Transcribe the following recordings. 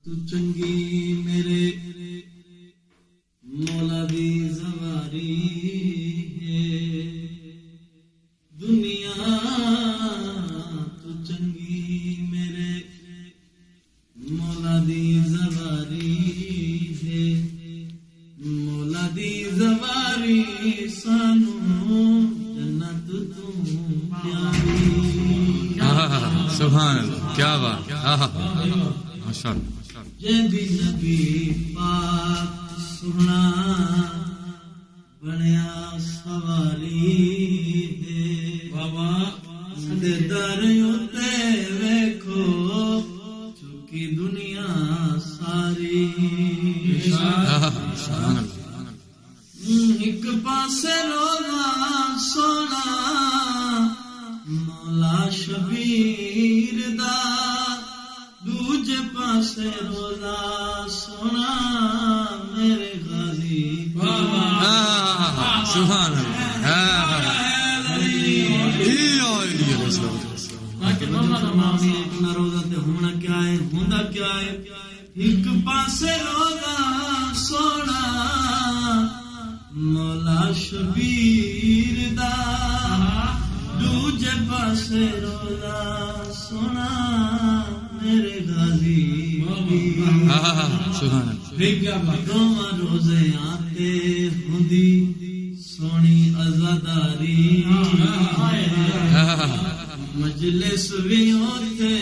تو چنگی میرے مولا دی زواری ہے دنیا تو چنگی میرے مولا دی زواری ہے مولا دی زواری سانو جنت تو پیاری سبحان اللہ کیا بات ماشاء اللہ جے بھی نبی پاک سنا بنیا سواری ہے بابا دے در اتے ویکھو چکی دنیا ساری ایک پاسے روزہ سونا مولا شبیر دا دوجے پاسے روزہ سونا میرے غازی سبحان ایک روزہ تے ہونا کیا ہے ہوندا کیا ہے ایک پاسے روزہ سونا مولا شبیر دا دوجے پاسے روزہ سونا میرے غازی دونوں روزے آتے ہوندی سونی عزاداری مجلس بھی ہوتے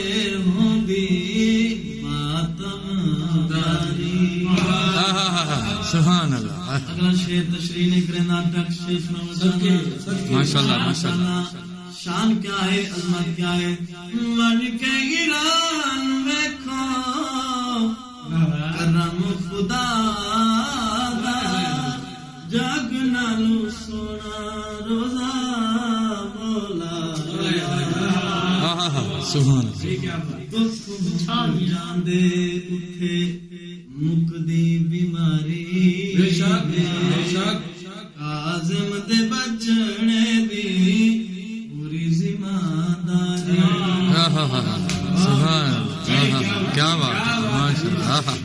ہوندی ماتم داری سبحان اللہ اگلا شعر تشریح نہیں کریں ناٹک شیخ ماشاء اللہ ماشاء اللہ شان کیا ہے عظمت کیا ہے من کے ایران ویکھو کرم خدا دا جگ نالو سونا روزہ مولا سبحان جان دے اٹھے مکدی بیماری عازم دے بچنے دی پوری ذمہ داری سبحان اللہ کیا بات ہے ماشاء اللہ